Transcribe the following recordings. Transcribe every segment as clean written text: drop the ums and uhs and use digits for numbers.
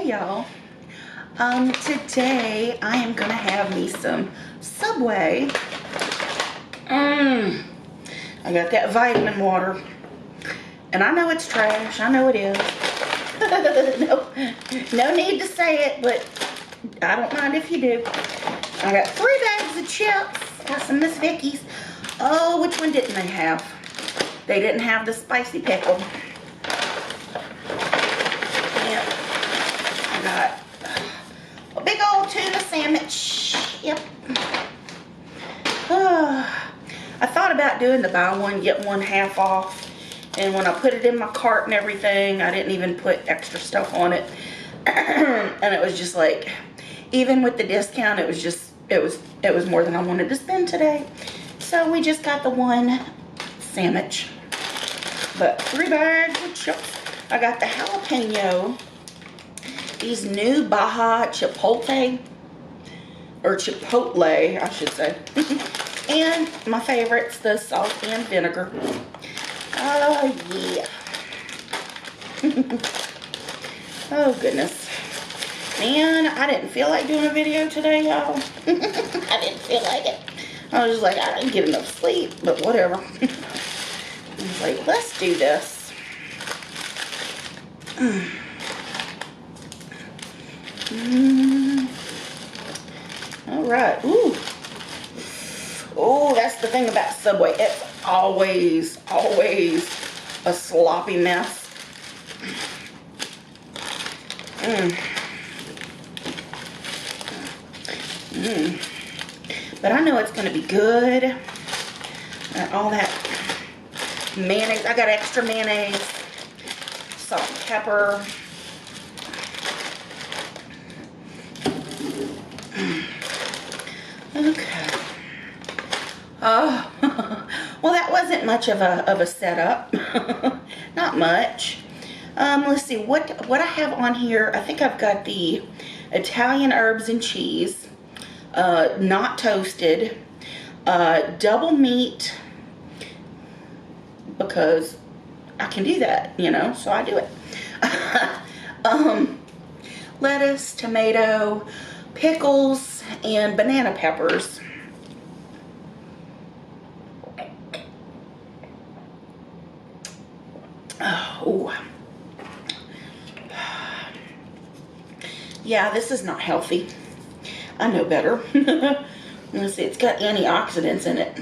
Hey y'all. Today I am gonna have me some Subway. I got that vitamin water. And I know it's trash, I know it is. no need to say it, but I don't mind if you do. I got 3 bags of chips, got some Miss Vicky's. Oh, which one didn't they have? They didn't have the spicy pickle. Yep. I got a big old tuna sandwich. Yep. I thought about doing the buy one, get one half off. And when I put it in my cart and everything, I didn't even put extra stuff on it. And it was just like, even with the discount, it was just, it was more than I wanted to spend today. So we just got the one sandwich. But 3 bags of chips. I got the jalapeno. These new Baja Chipotle, or Chipotle, I should say. And my favorites, the salt and vinegar. Oh, yeah. Oh, goodness. Man, I didn't feel like doing a video today, y'all. I didn't feel like it. I was just like, I didn't get enough sleep, but whatever. I was like, let's do this. All right. Ooh. Oh, that's the thing about Subway. It's always a sloppy mess. But I know it's going to be good. All that mayonnaise. I got extra mayonnaise, salt and pepper. Okay. Oh, well, that wasn't much of a setup. Not much. Let's see what I have on here. I think I've got the Italian herbs and cheese, not toasted, double meat, because I can do that, you know, so I do it. Lettuce, tomato, pickles, and banana peppers. Oh, yeah, this is not healthy. I know better. Let's see, it's got antioxidants in it.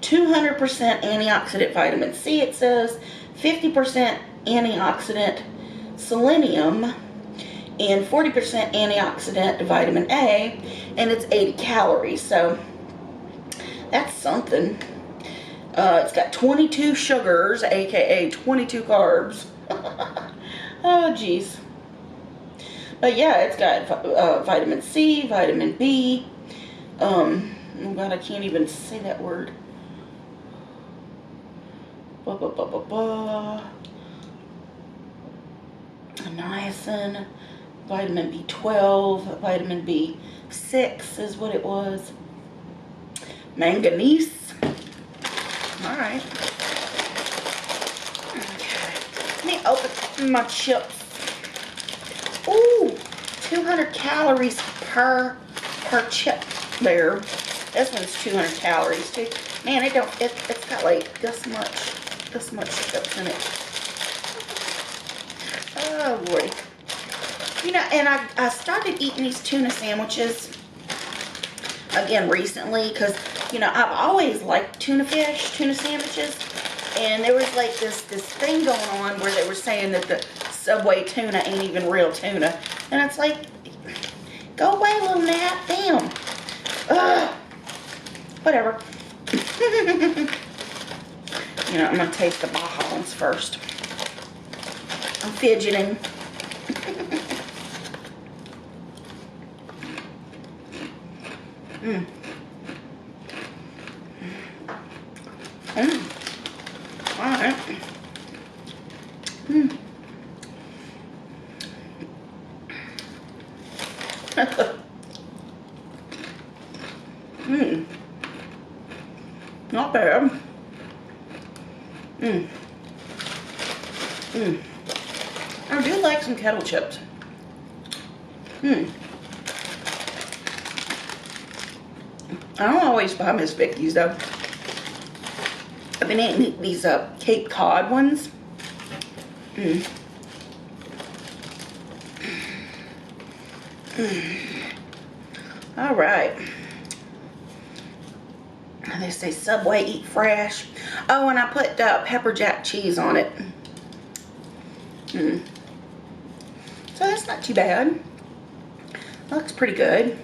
200% antioxidant vitamin C, it says. 50% antioxidant selenium. And 40% antioxidant vitamin A. And it's 80 calories, so that's something. It's got 22 sugars, aka 22 carbs. Oh, geez. But yeah, it's got vitamin C, vitamin B. Oh God, I can't even say that word. Niacin, vitamin B12, vitamin B6 is what it was. Manganese. Alright. Okay. Let me open my chips. Ooh, 200 calories per chip there. This one's 200 calories too. Man, it's got like this much chips in it. Oh boy. You know, and I started eating these tuna sandwiches again recently because, you know, I've always liked tuna sandwiches, and there was like this thing going on where they were saying that the Subway tuna ain't even real tuna, and it's like, go away, little gnat, damn. Ugh. Whatever. You know, I'm gonna taste the Baja ones first. I'm fidgeting. Alright. Not bad. I do like some kettle chips. Hmm. I don't always buy Miss Vicky's though. I've been eating these Cape Cod ones. Mm. All right. They say Subway, eat fresh. Oh, and I put pepper jack cheese on it. So that's not too bad. Looks pretty good.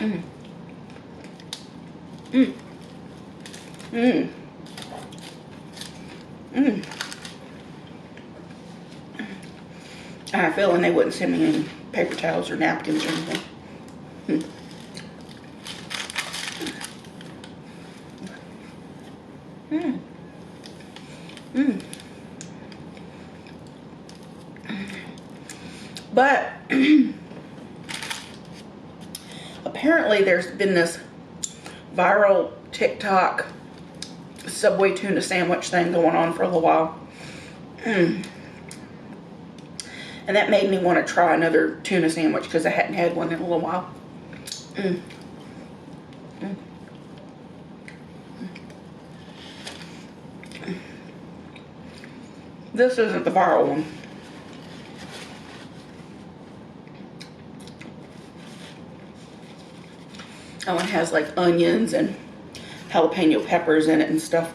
I have a feeling they wouldn't send me any paper towels or napkins or anything. But apparently there's been this viral TikTok Subway tuna sandwich thing going on for a little while. And that made me want to try another tuna sandwich because I hadn't had one in a little while. This isn't the viral one. That one has like onions and jalapeno peppers in it and stuff.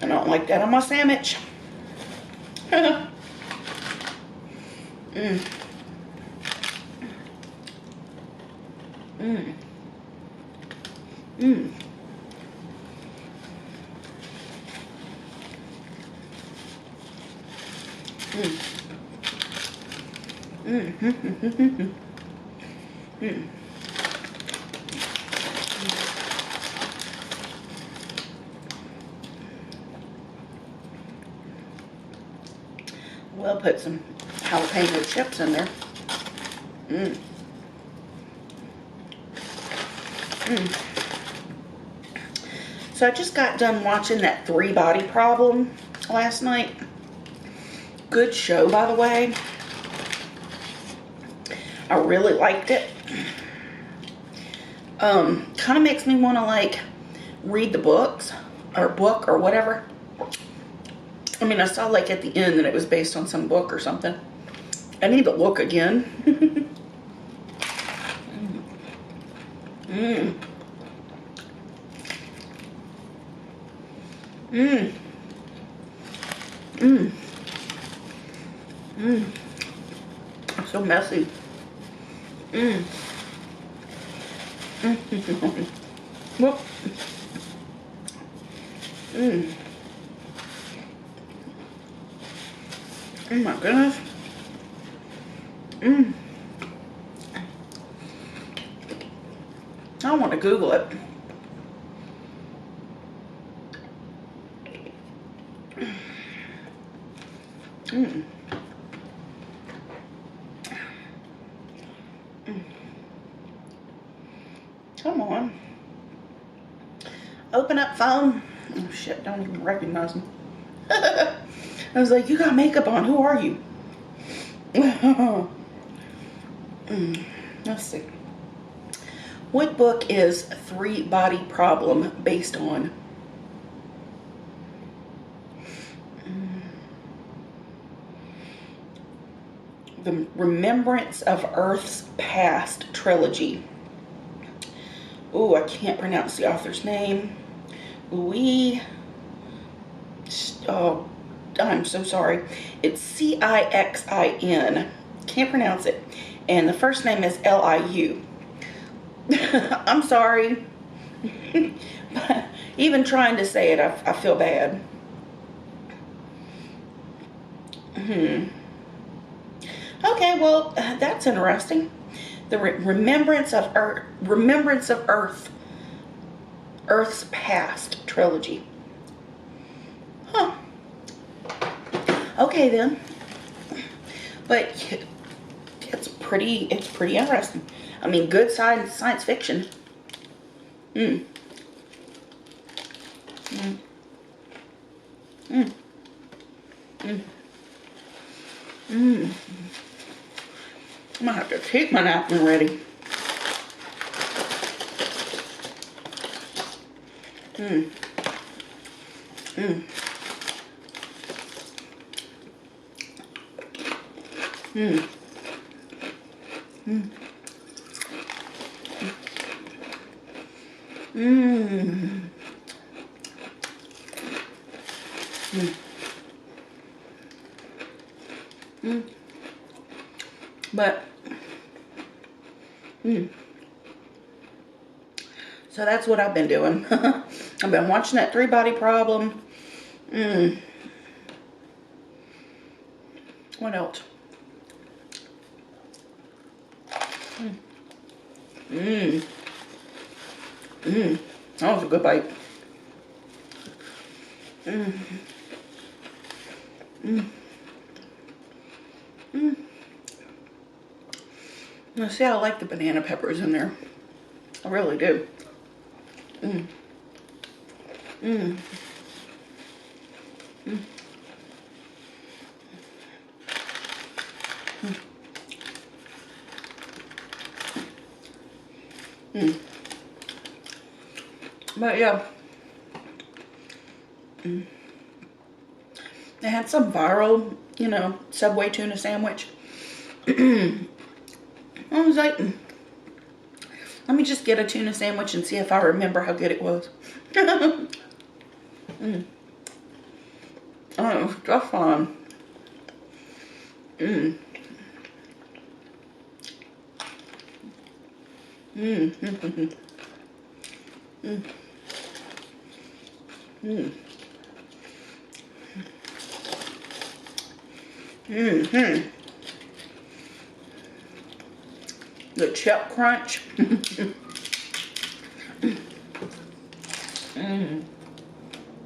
I don't like that on my sandwich. We'll put some jalapeno chips in there. So I just got done watching that 3 Body Problem last night. Good show, by the way. I really liked it. Kind of makes me want to like read the book or whatever. I mean, I saw like at the end that it was based on some book or something. I need to look again. So messy. Whoop. Oh my goodness. I want to Google it. Come on. Open up phone. Oh shit, don't even recognize me. I was like, you got makeup on. Who are you? Let's see. What book is 3 Body Problem based on? The Remembrance of Earth's Past trilogy. Oh, I can't pronounce the author's name. Oh, I'm so sorry. It's Cixin. Can't pronounce it. And the first name is Liu. I'm sorry. But even trying to say it, I feel bad. Okay, well, that's interesting. The Remembrance of Earth's Past trilogy. Huh. Okay then. But it's pretty interesting. I mean, good science fiction. I'm gonna have to keep my napkin ready. Mmm. Mmm. Mmm. Mmm. Mmm. Mmm. Mmm. But, so that's what I've been doing. I've been watching that 3-Body Problem. What else? That was a good bite. Now see, I like the banana peppers in there. I really do. Mmm. Mmm. Mmm. Mmm. But yeah. They had some viral, you know, Subway tuna sandwich. I was like, let me just get a tuna sandwich and see if I remember how good it was. Oh, it was just fun. Mm. Mm. Mm. Mm. Mm. Mm. The chip crunch. Mm. Mm.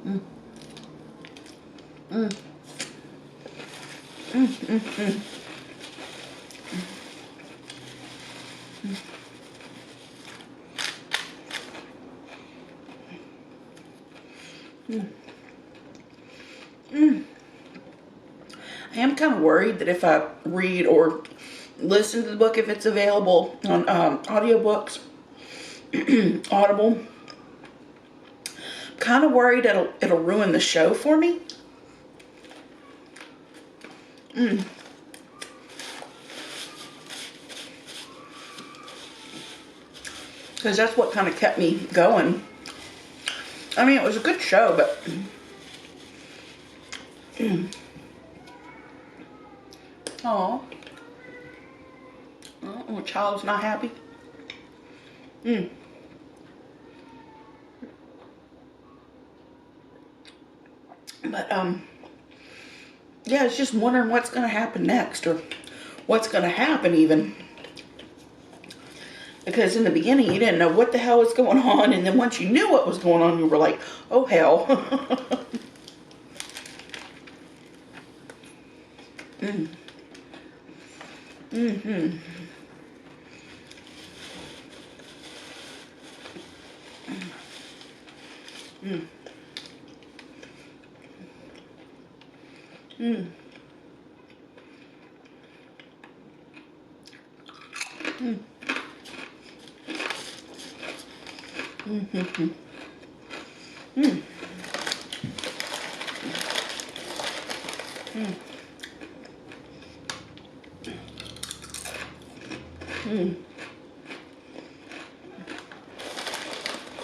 Mm. Mm. Mm. Mm. Mm. Mm. I am kind of worried that if I read or listen to the book, if it's available on audiobooks, Audible, I'm kind of worried it'll ruin the show for me. Because that's what kind of kept me going. I mean, it was a good show, but oh, a child's not happy. But yeah, it's just wondering what's gonna happen next, or what's gonna happen even. Because in the beginning you didn't know what the hell was going on, and then once you knew what was going on, you were like, oh hell. Mm. Mm-hmm. Mm. Mm. Mm. Mm-hmm. Mm. Mm. Mm.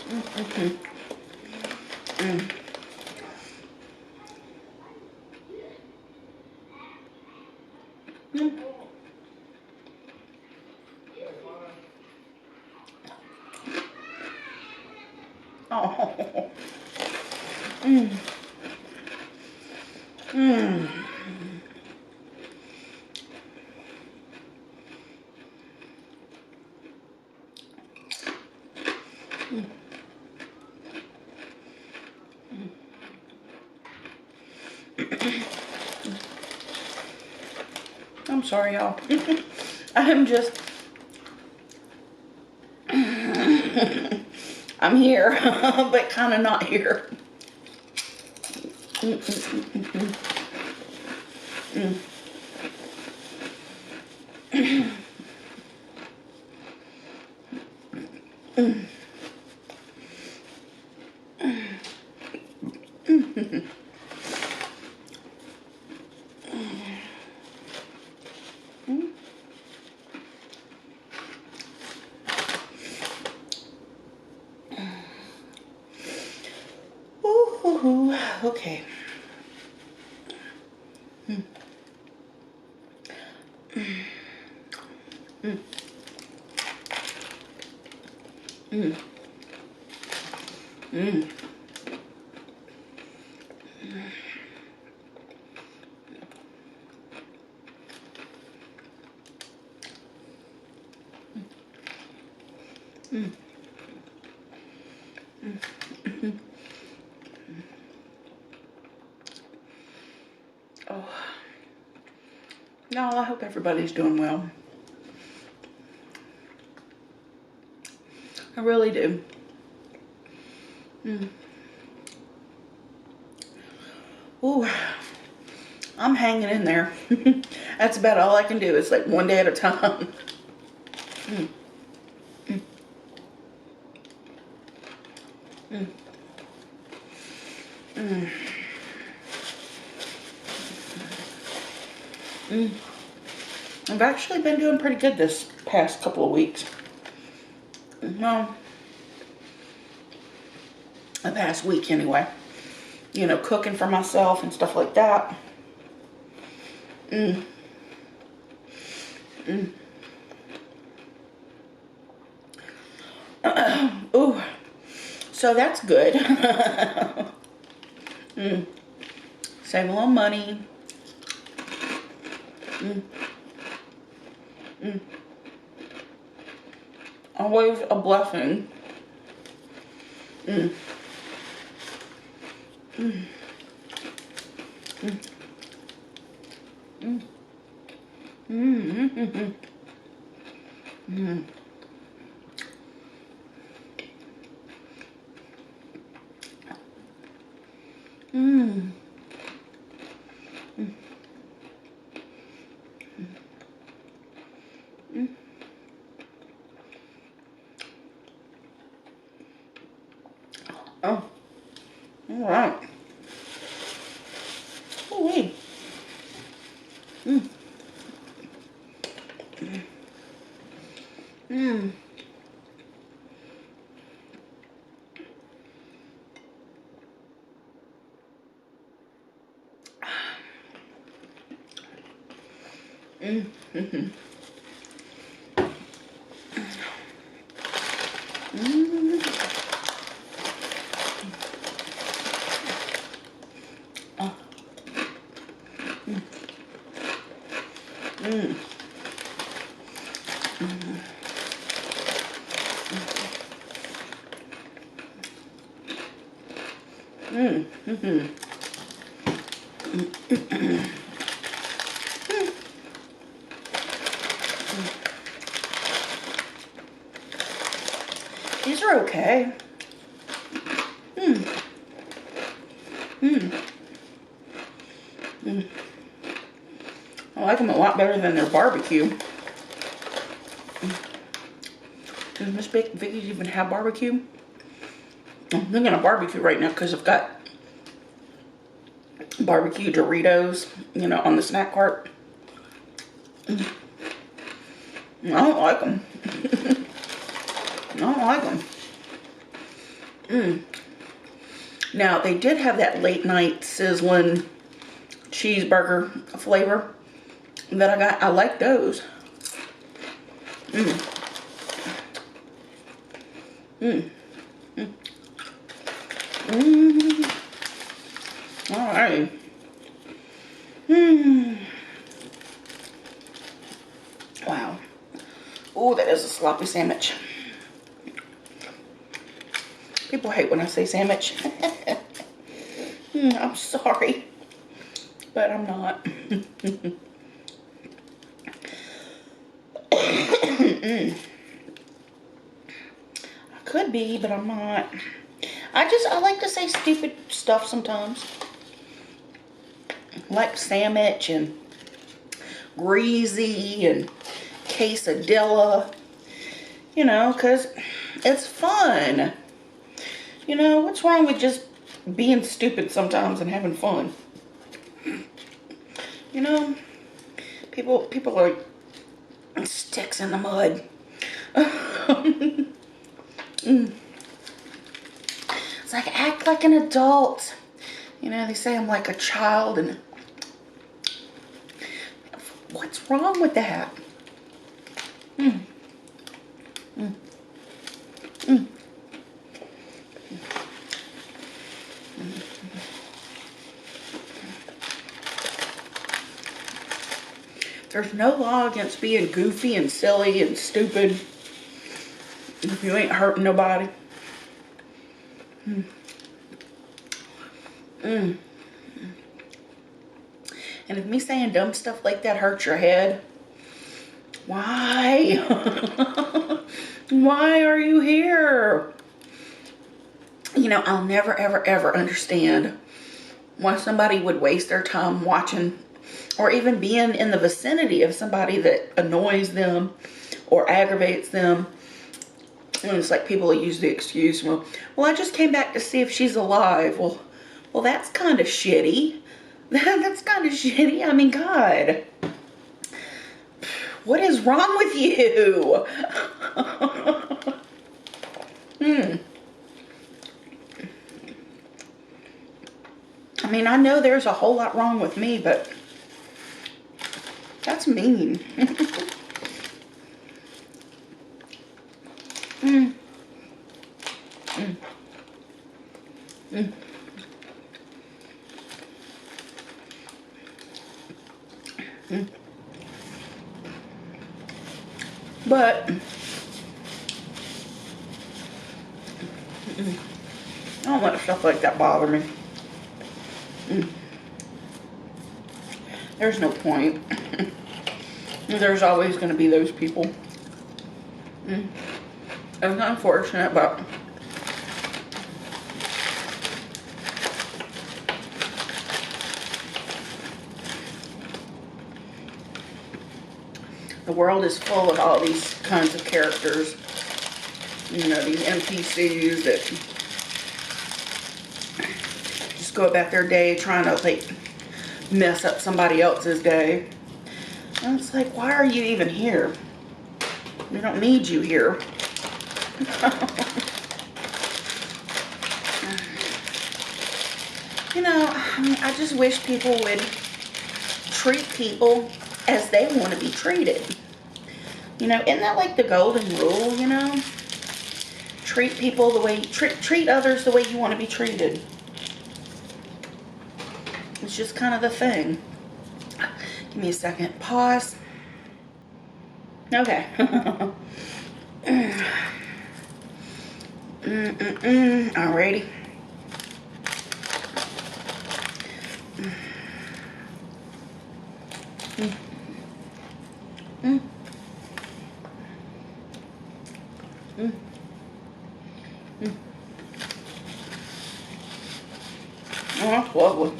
Mm-hmm. Mm. Mm. Oh. Mm. Mm. I'm sorry, y'all. I'm just, I'm here, but kind of not here. Mm, mm, mm, mm, mm. Mm. Mm. Mm. Mm. Mm. Mm. Oh. No, I hope everybody's doing well. I really do. Mm. Ooh, I'm hanging in there. That's about all I can do. It's like one day at a time. Mm. Mm. Mm. Mm. Mm. I've actually been doing pretty good this past couple of weeks. Well, the past week anyway. You know, cooking for myself and stuff like that. Mm. Mm. Ooh, so that's good. Mm. Save a little money. Mm. Mm. Always a blessing. Mm. Mm. Mm. Mm. Mm. Mm. Mm. Mm. Mm. Mm. Oh, all right. Ooh-wee. Mm. Mm. Mm. Mm. Mm. Oh. Mm. Mm. Mm. These are okay. Mm. Mm. Mm. I like them a lot better than their barbecue. Does Miss Vicky's even have barbecue? I'm thinking of barbecue right now because I've got barbecue Doritos, you know, on the snack cart. Mm. I don't like them. I don't like them. Mm. Now, they did have that late night sizzling cheeseburger flavor that I got. I like those. Mm. Mm. Mm. Mm. All right. Mm. Wow. Oh, that is a sloppy sandwich. People hate when I say sandwich. I'm sorry, but I'm not. I could be, but I'm not. I like to say stupid stuff sometimes. Like sandwich and greasy and quesadilla. You know, because it's fun. You know, what's wrong with just being stupid sometimes and having fun? You know, people are sticks in the mud. It's like, act like an adult. You know, they say I'm like a child, and What's wrong with that? Mm. Mm. Mm. There's no law against being goofy and silly and stupid if you ain't hurting nobody. Mm. Mm. And if me saying dumb stuff like that hurts your head, why? Why are you here? You know, I'll never, ever, ever understand why somebody would waste their time watching or even being in the vicinity of somebody that annoys them or aggravates them. And it's like people use the excuse, well, I just came back to see if she's alive. Well, that's kind of shitty. That's kind of shitty. I mean, God. What is wrong with you? I mean, I know there's a whole lot wrong with me, but that's mean. Mm. Mm. Mm. Mm. But I don't let stuff like that bother me. There's no point. There's always going to be those people. It's unfortunate, but the world is full of all these kinds of characters. You know, these NPCs that just go about their day trying to, like, mess up somebody else's day. And it's like, why are you even here? We don't need you here. You know, I mean, I just wish people would treat people as they want to be treated. You know, isn't that like the golden rule, you know? Treat people the way, treat others the way you want to be treated. It's just kind of the thing. Give me a second. Pause. Okay. Alrighty. Oh, that's lovely.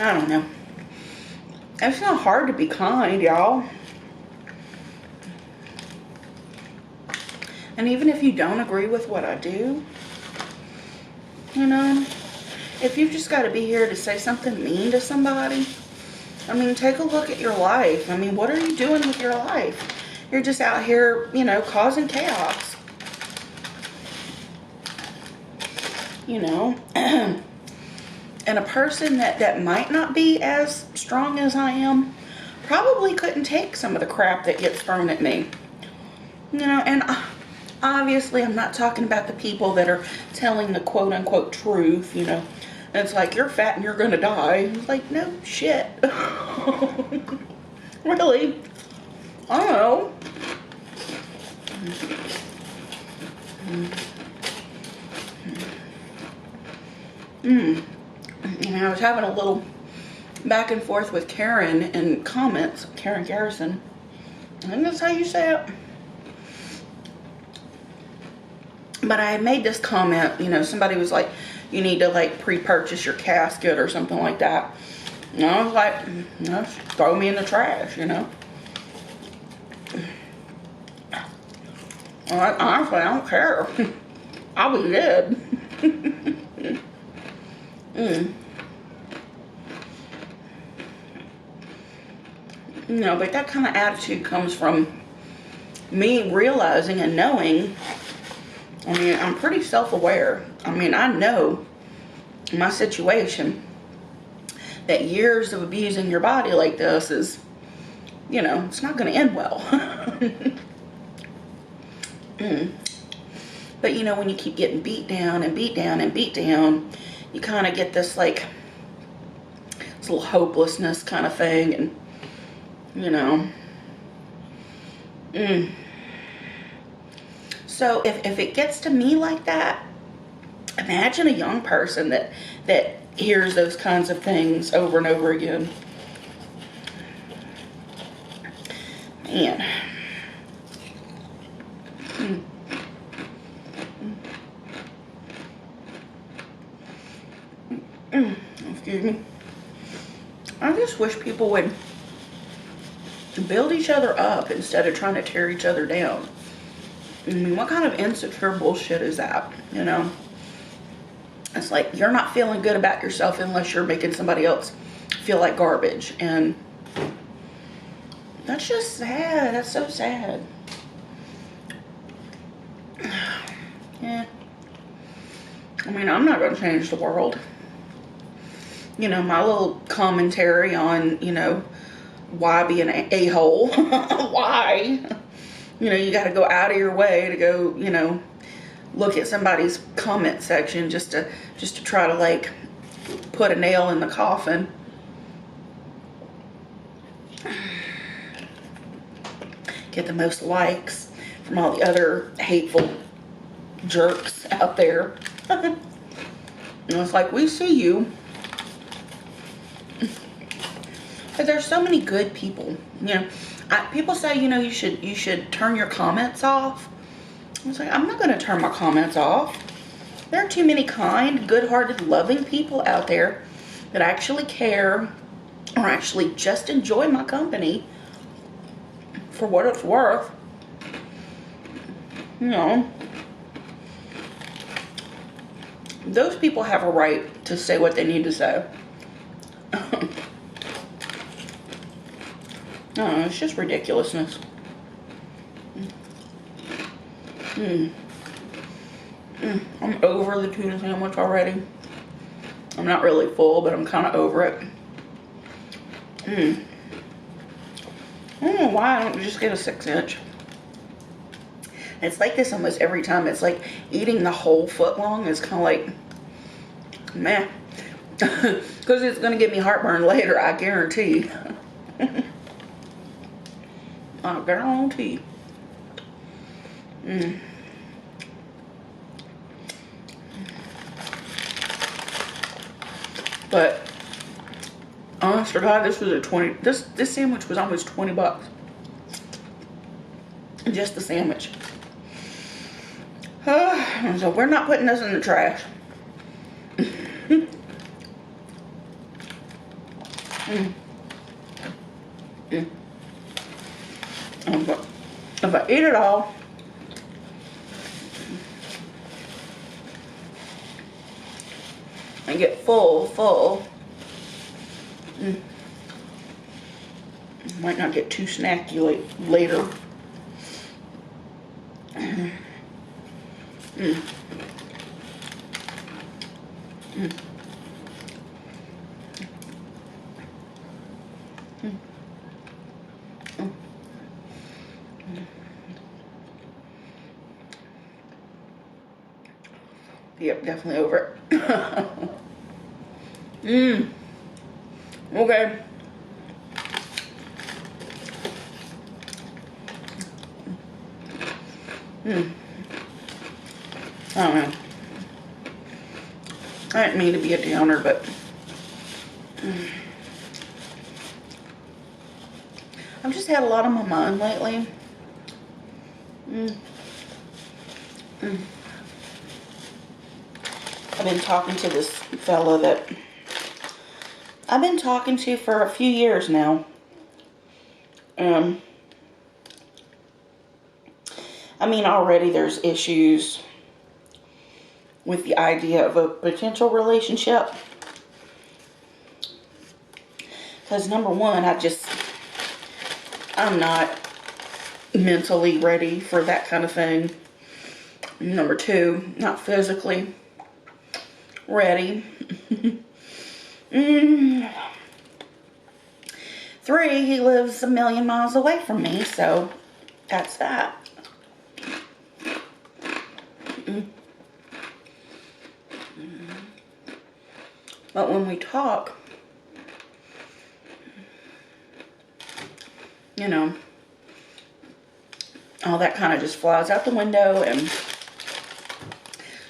I don't know. It's not hard to be kind, y'all. And even if you don't agree with what I do, you know, if you've just got to be here to say something mean to somebody, I mean, take a look at your life. I mean, what are you doing with your life? You're just out here, you know, causing chaos. You know, and a person that might not be as strong as I am probably couldn't take some of the crap that gets thrown at me. You know, and obviously I'm not talking about the people that are telling the quote unquote truth, you know. And it's like, you're fat and you're gonna die. It's like, no shit. Really? I don't know. And I was having a little back and forth with Karen in comments. Karen Garrison. I think that's how you say it. But I had made this comment, you know, somebody was like, you need to like pre-purchase your casket or something like that. And I was like, you know, throw me in the trash, you know. Honestly, I don't care. I'll be dead. No, but that kind of attitude comes from me realizing and knowing. I mean, I'm pretty self-aware. I mean, I know my situation. that years of abusing your body like this is, you know, it's not going to end well. But, you know, when you keep getting beat down and beat down and beat down, you kind of get this, like, this little hopelessness kind of thing. And, you know. So if it gets to me like that, imagine a young person that hears those kinds of things over and over again. Man. Excuse me. I just wish people would build each other up instead of trying to tear each other down. I mean, what kind of insecure bullshit is that, you know? It's like, you're not feeling good about yourself unless you're making somebody else feel like garbage. And that's just sad. That's so sad. Yeah. I mean, I'm not going to change the world. You know, my little commentary on, you know, why be an a-hole? Why? You know, you got to go out of your way to go, you know, look at somebody's comment section just to try to, like, put a nail in the coffin. Get the most likes from all the other hateful jerks out there. And it's like, we see you. But there's so many good people, you know. People say, you know, you should turn your comments off. I was like, I'm not going to turn my comments off. There are too many kind, good-hearted, loving people out there that actually care or actually just enjoy my company for what it's worth. You know, those people have a right to say what they need to say. No, it's just ridiculousness. I'm over the tuna sandwich already. I'm not really full, but I'm kind of over it. I don't know why I don't just get a 6-inch. It's like this almost every time. It's like eating the whole foot long is kind of like, meh. Because it's going to give me heartburn later, I guarantee. I guarantee. But honest to God, this was a 20. This sandwich was almost $20. Just the sandwich. So we're not putting this in the trash. But if I eat it all, and get full, might not get too snacky later. Yep, definitely over it. Okay. I don't know. I didn't mean to be a downer, but I've just had a lot on my mind lately. I've been talking to this fella that I've been talking to for a few years now. I mean, already there's issues with the idea of a potential relationship. Because number one, I'm not mentally ready for that kind of thing. Number two, not physically ready. 3, he lives a million miles away from me, so that's that. But when we talk, you know, all that kind of just flies out the window, and,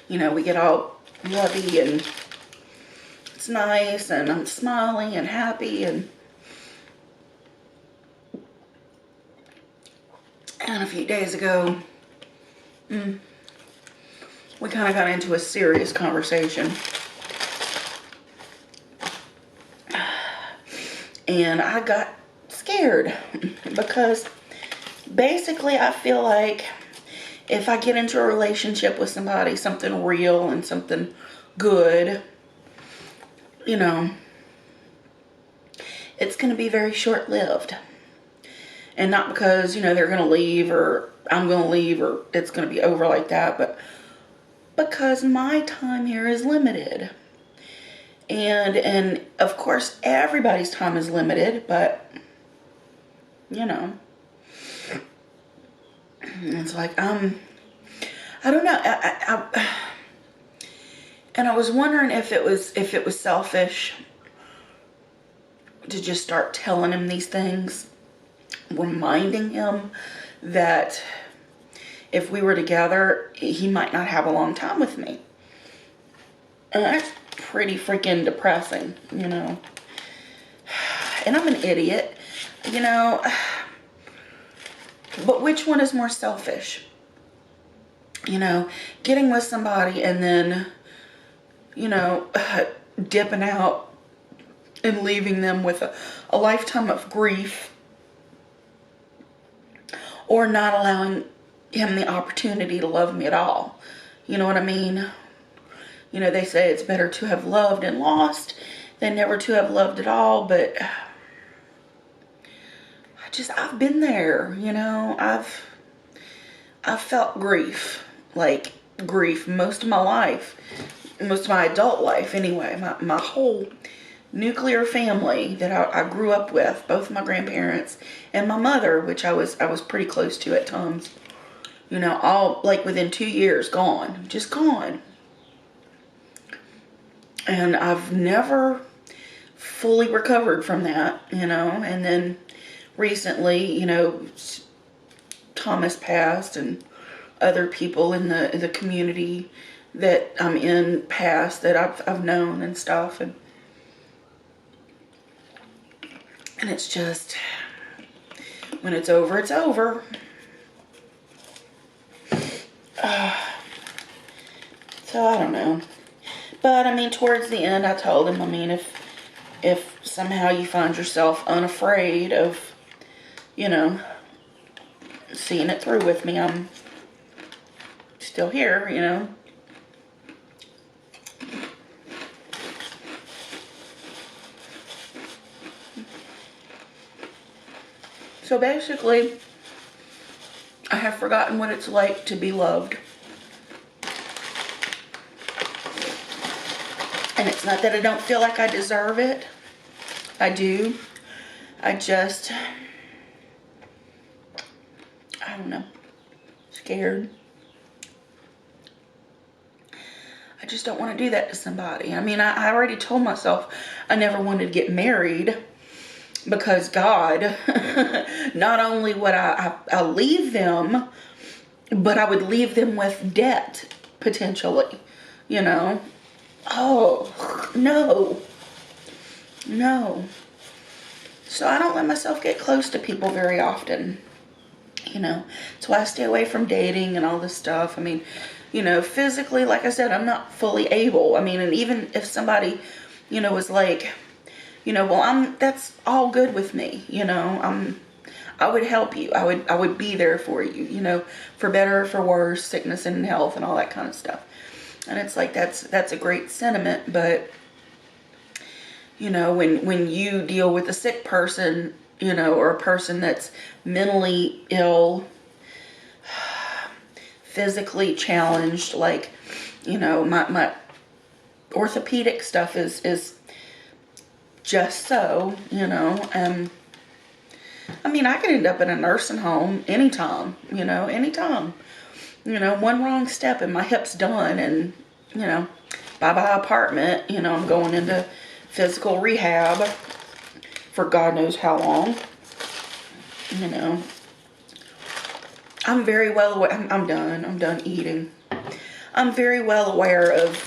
you know, we get all lovey, and it's nice, and I'm smiling and happy, and a few days ago, we kind of got into a serious conversation. And I got scared because basically I feel like if I get into a relationship with somebody, something real and something good, you know, it's going to be very short-lived. And not because, you know, they're going to leave or I'm going to leave or it's going to be over like that, but because my time here is limited. And of course, everybody's time is limited, but, you know, it's like, I don't know. And I was wondering if it was selfish to just start telling him these things, reminding him that if we were together, he might not have a long time with me. And that's pretty freaking depressing, you know. And I'm an idiot, you know. But which one is more selfish? You know, getting with somebody and then, you know, dipping out and leaving them with a lifetime of grief, or not allowing him the opportunity to love me at all. You know what I mean? You know, they say it's better to have loved and lost than never to have loved at all, but I've been there, you know. I've felt grief, like grief most of my life, most of my adult life anyway. My whole nuclear family that I grew up with, both my grandparents and my mother, which I was pretty close to at times, you know, all like within 2 years, gone, just gone. And I've never fully recovered from that, you know. And then recently, you know, Thomas passed, and other people in the community that I'm in passed that I've known and stuff, and it's just, when it's over, it's over. So I don't know. But I mean, towards the end, I told him, I mean, if somehow you find yourself unafraid of, you know, seeing it through with me, I'm still here, you know. So basically, I have forgotten what it's like to be loved. And it's not that I don't feel like I deserve it. I do. I don't know. Scared. I just don't want to do that to somebody. I mean, I already told myself I never wanted to get married because God, not only would I leave them, but I would leave them with debt, potentially, you know. Oh, no. No. So I don't let myself get close to people very often, you know. That's why I stay away from dating and all this stuff. I mean, you know, physically, like I said, I'm not fully able. I mean, and even if somebody, you know, was like, you know, well, that's all good with me, you know. I would help you. I would be there for you, you know, for better or for worse, sickness and health and all that kind of stuff. And it's like, that's a great sentiment, but, you know, when you deal with a sick person, you know, or a person that's mentally ill, physically challenged, like, you know, my orthopedic stuff is just so, you know, I mean, I could end up in a nursing home anytime, you know, anytime. You know, one wrong step and my hip's done, and, you know, bye-bye apartment. You know, I'm going into physical rehab for God knows how long. You know, I'm very well aware. I'm done. I'm done eating. I'm very well aware of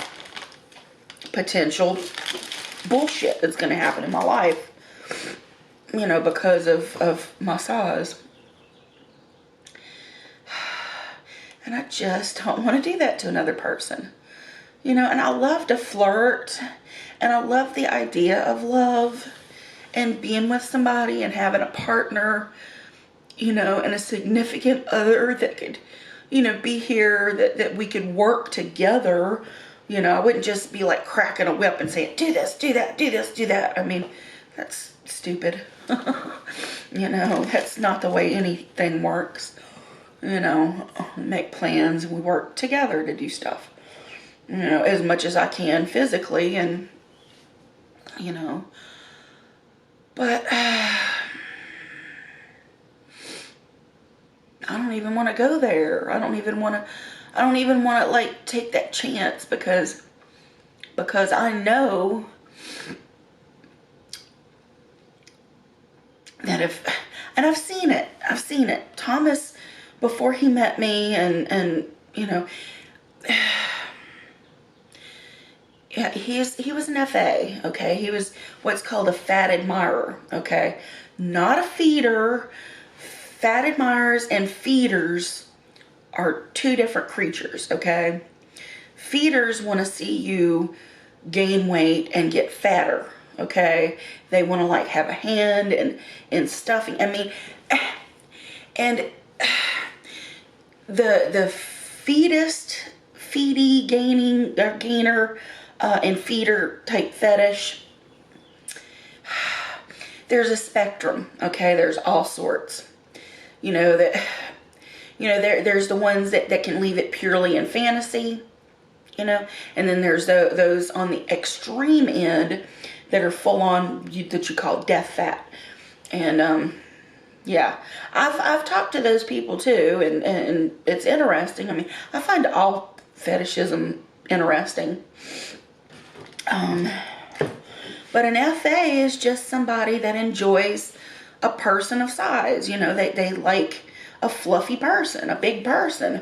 potential bullshit that's going to happen in my life. You know, because of my size. And I just don't want to do that to another person. You know, and I love to flirt. And I love the idea of love. And being with somebody and having a partner. You know, and a significant other that could, you know, be here. That we could work together. You know, I wouldn't just be like cracking a whip and saying, do this, do that, do this, do that. I mean, that's stupid. You know, that's not the way anything works. You know, make plans. We work together to do stuff. You know, as much as I can physically, and, you know, but I don't even want to go there. I don't even want to like take that chance because I know that and I've seen it. Thomas, before he met me, and you know, yeah, he was an FA, okay? He was what's called a fat admirer, okay? Not a feeder. Fat admirers and feeders are two different creatures, okay? Feeders want to see you gain weight and get fatter, okay? They want to like have a hand in stuffing. I mean, and the feedy gainer and feeder type fetish, there's a spectrum, okay? There's all sorts. You know, there's the ones that can leave it purely in fantasy, you know, and then there's those on the extreme end that are full on, that you call death fat. And yeah, I've talked to those people too, and it's interesting. I mean, I find all fetishism interesting. But an FA is just somebody that enjoys a person of size. You know, they like a fluffy person, a big person.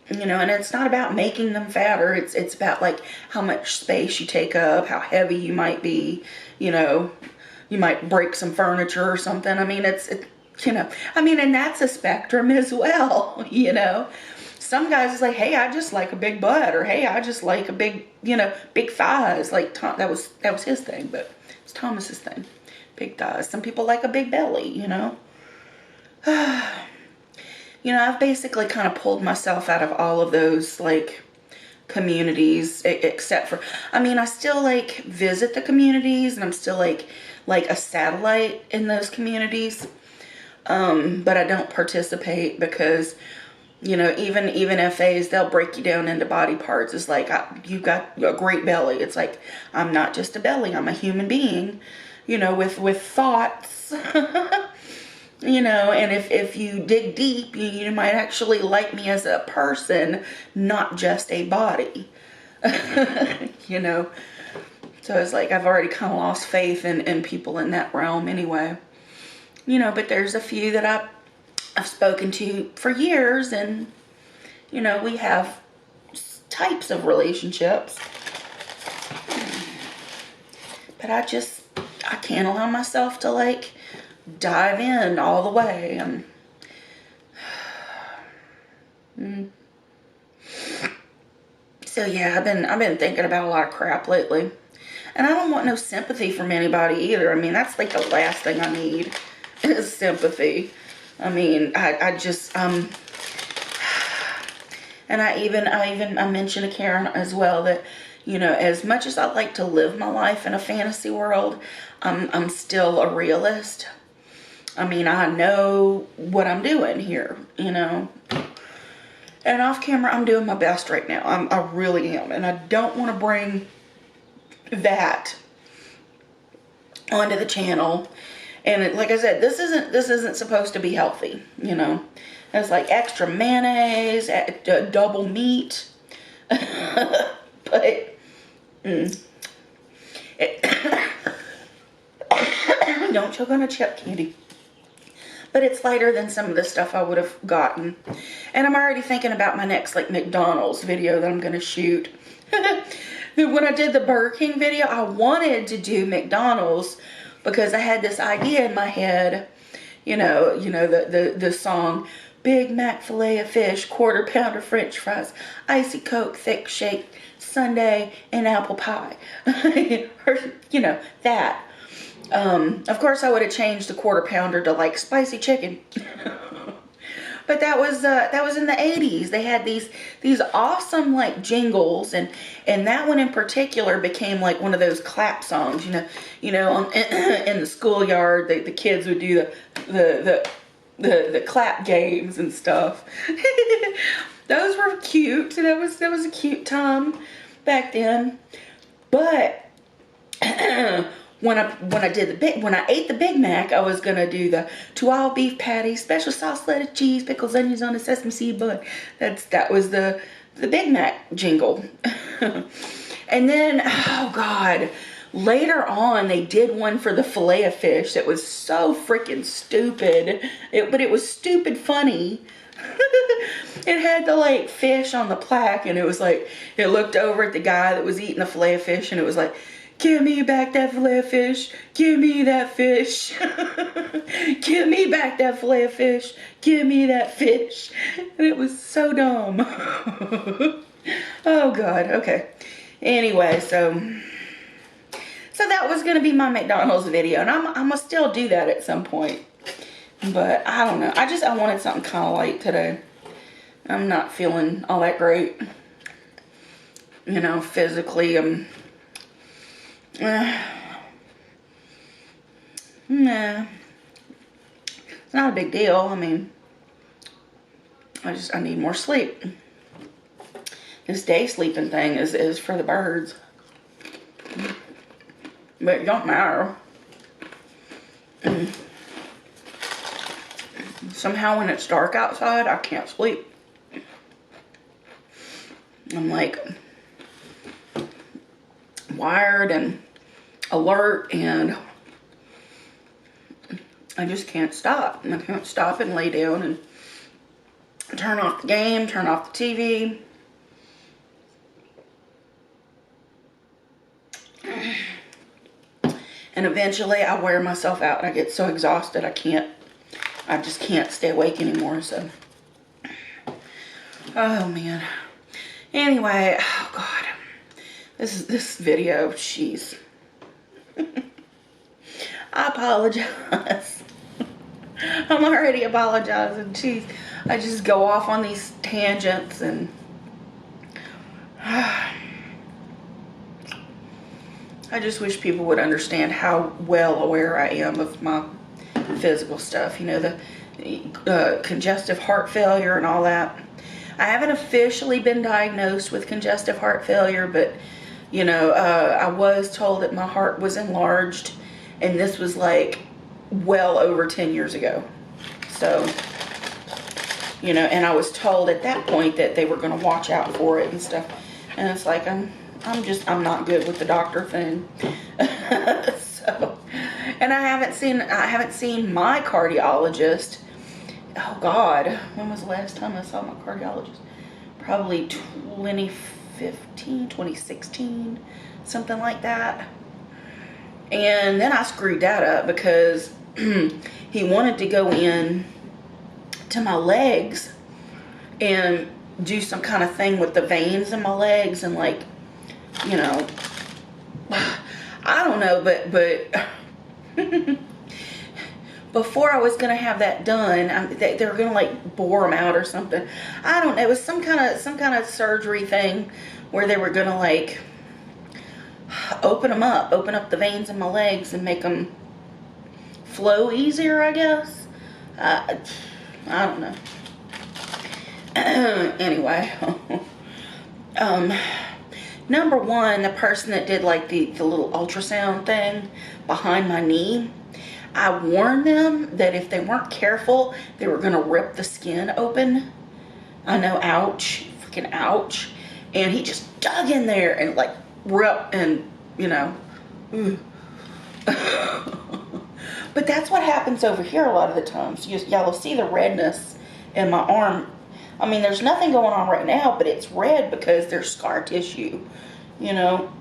You know, and it's not about making them fatter. It's about like how much space you take up, how heavy you might be. You know, you might break some furniture or something. I mean, it's you know, I mean, and that's a spectrum as well. You know, some guys is like, hey, I just like a big butt, or hey, I just like a big, you know, big thighs. Like that was his thing, but it's Thomas's thing. Big thighs. Some people like a big belly, you know. You know, I've basically kind of pulled myself out of all of those, like, communities, except for, I mean, I still, like, visit the communities, and I'm still, like a satellite in those communities, but I don't participate because, you know, even FAs, they'll break you down into body parts. It's like, you've got a great belly. It's like, I'm not just a belly, I'm a human being, you know, with thoughts. You know, and if you dig deep, you might actually like me as a person, not just a body. You know, so it's like I've already kind of lost faith in people in that realm anyway. You know, but there's a few that I've spoken to for years, and, you know, we have types of relationships. But I can't allow myself to, like, dive in all the way. So yeah, I've been thinking about a lot of crap lately, and I don't want no sympathy from anybody either. I mean, that's like the last thing I need is sympathy. I mean, I just and I mentioned to Karen as well that, you know, as much as I like to live my life in a fantasy world, I'm still a realist. I mean, I know what I'm doing here, you know. And off camera, I'm doing my best right now. I really am. And I don't want to bring that onto the channel And like I said, this isn't supposed to be healthy, you know. It's like extra mayonnaise, double meat. But don't choke on a chip candy. But it's lighter than some of the stuff I would have gotten. And I'm already thinking about my next like McDonald's video that I'm going to shoot. When I did the Burger King video, I wanted to do McDonald's because I had this idea in my head, you know the song, Big Mac filet of fish, quarter pounder French fries, icy Coke, thick shake, sundae, and apple pie. Or, you know, that. Of course, I would have changed the quarter pounder to like spicy chicken. But that was in the 80s. They had these awesome like jingles, and that one in particular became like one of those clap songs. In the schoolyard, the kids would do the clap games and stuff. Those were cute. That was a cute time back then. But when I ate the Big Mac, I was gonna do the 2 all beef patty, special sauce, lettuce, cheese, pickles, onions on a sesame seed bun. That was the Big Mac jingle. And then, oh God, later on they did one for the filet of fish that was so freaking stupid. But it was stupid funny. It had the like fish on the plaque, and it was like, it looked over at the guy that was eating the filet of fish, and it was like, give me back that filet of fish. Give me that fish. Give me back that filet of fish. Give me that fish. And it was so dumb. Oh God. Okay. Anyway, so that was going to be my McDonald's video. And I'm going to still do that at some point. But I don't know. I wanted something kind of light today. I'm not feeling all that great. You know, physically, nah, it's not a big deal. I mean, I need more sleep. This day sleeping thing is for the birds, but it don't matter. Somehow when it's dark outside, I can't sleep. I'm like wired and alert, and I just can't stop. I can't stop and lay down and turn off the game, turn off the TV. And eventually I wear myself out. I get so exhausted I just can't stay awake anymore. So, oh man. Anyway, oh God. This video, jeez. I apologize. I'm already apologizing. Jeez. I just go off on these tangents, and I just wish people would understand how well aware I am of my physical stuff. You know, the congestive heart failure and all that. I haven't officially been diagnosed with congestive heart failure, but you know, I was told that my heart was enlarged, and this was like well over 10 years ago. So, you know, and I was told at that point that they were going to watch out for it and stuff. And it's like, I'm not good with the doctor thing. So, and I haven't seen my cardiologist. Oh God, when was the last time I saw my cardiologist? Probably 2016, something like that. And then I screwed that up because he wanted to go in to my legs and do some kind of thing with the veins in my legs, and like, you know, I don't know, but before I was gonna have that done, they were gonna like bore them out or something. I don't know. It was some kind of surgery thing where they were gonna like open up the veins in my legs and make them flow easier, I guess. I don't know. Anyway, number one, the person that did like the little ultrasound thing behind my knee, I warned them that if they weren't careful, they were going to rip the skin open. I know, ouch, freaking ouch. And he just dug in there and like ripped and, you know. But that's what happens over here a lot of the times. Y'all will see the redness in my arm. I mean, there's nothing going on right now, but it's red because there's scar tissue, you know.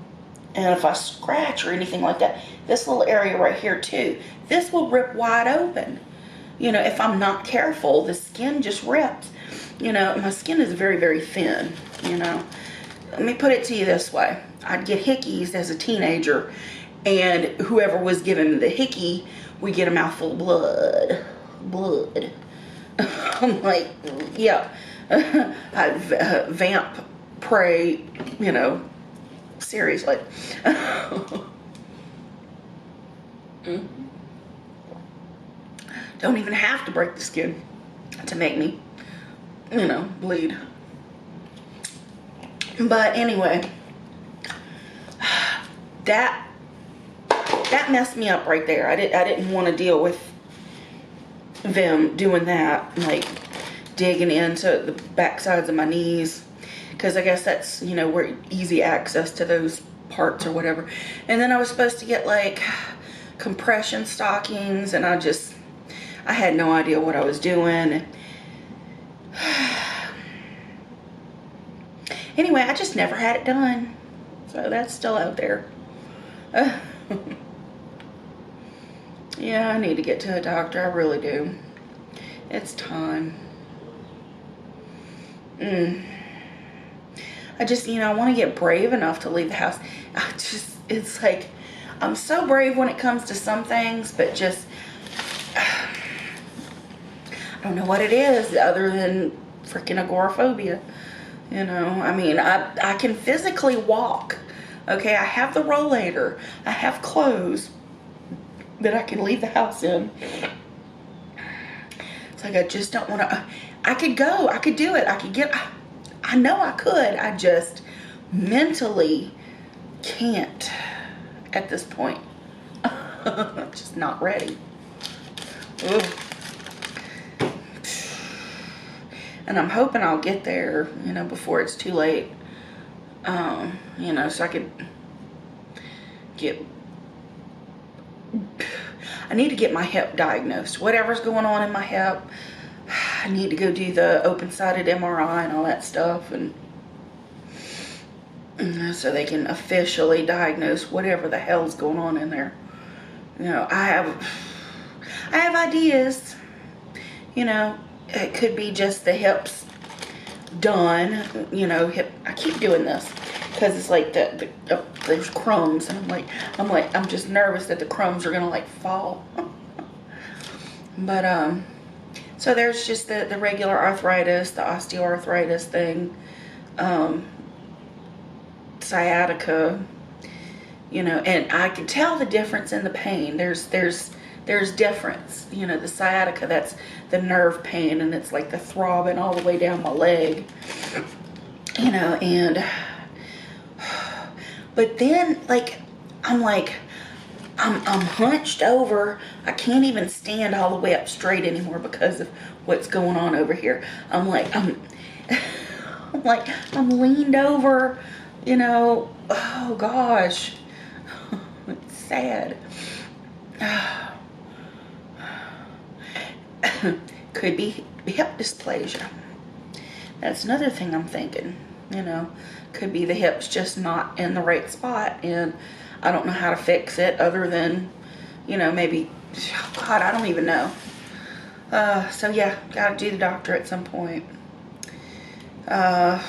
And if I scratch or anything like that, this little area right here too, this will rip wide open. You know, if I'm not careful, the skin just rips. You know, my skin is very, very thin, you know. Let me put it to you this way. I'd get hickeys as a teenager, and whoever was giving me the hickey would get a mouthful of blood. Blood. I'm like, yeah. Vamp, pray, you know, seriously. Don't even have to break the skin to make me, you know, bleed. But anyway, that messed me up right there. I didn't want to deal with them doing that, like digging into the backsides of my knees, because I guess that's, you know, where easy access to those parts or whatever. And then I was supposed to get like compression stockings, and I had no idea what I was doing. Anyway, I just never had it done, so that's still out there. Yeah, I need to get to a doctor. I really do. It's time. I just, you know, I want to get brave enough to leave the house. It's like, I'm so brave when it comes to some things, but just, I don't know what it is other than freaking agoraphobia. You know, I mean, I can physically walk. Okay, I have the rollator. I have clothes that I can leave the house in. It's like I just don't want to. I could go. I could do it. I could get. I know I could. I just mentally can't at this point. I'm just not ready. Ugh. And I'm hoping I'll get there, you know, before it's too late. You know, so I could I need to get my hip diagnosed. Whatever's going on in my hip, I need to go do the open-sided MRI and all that stuff, and so they can officially diagnose whatever the hell's going on in there. You know, I have ideas. You know, it could be just the hips done. You know, hip. I keep doing this because it's like there's crumbs, and I'm just nervous that the crumbs are gonna like fall. But so there's just the regular arthritis, the osteoarthritis thing, sciatica, you know, and I can tell the difference in the pain. There's difference, you know. The sciatica, that's the nerve pain, and it's like the throbbing all the way down my leg, you know. And but then I'm hunched over. I can't even stand all the way up straight anymore because of what's going on over here. I'm leaned over, you know. Oh gosh, it's sad. Could be hip dysplasia. That's another thing I'm thinking, you know. Could be the hips just not in the right spot, and I don't know how to fix it other than, you know, maybe, oh God, I don't even know. So yeah, gotta do the doctor at some point. Yeah.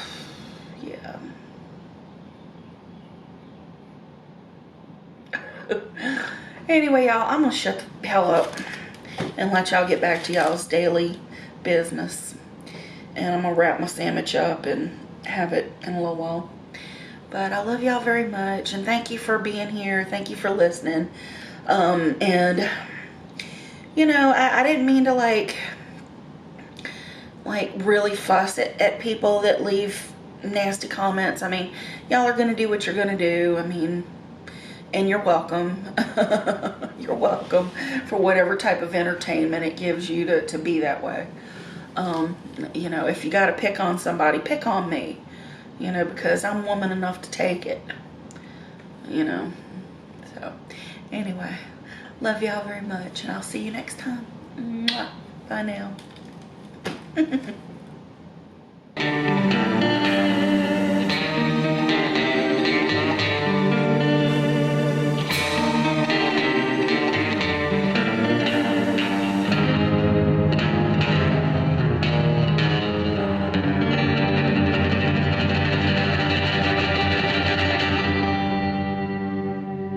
Anyway, y'all, I'm gonna shut the hell up and let y'all get back to y'all's daily business. And I'm gonna wrap my sandwich up and have it in a little while. But I love y'all very much, and thank you for being here. Thank you for listening. And you know, I didn't mean to like really fuss at people that leave nasty comments. I mean, y'all are gonna do what you're gonna do. I mean, and you're welcome. You're welcome for whatever type of entertainment it gives you to be that way. You know, if you got to pick on somebody, pick on me. You know, because I'm woman enough to take it. You know. So, anyway, love y'all very much, and I'll see you next time. Mwah. Bye now.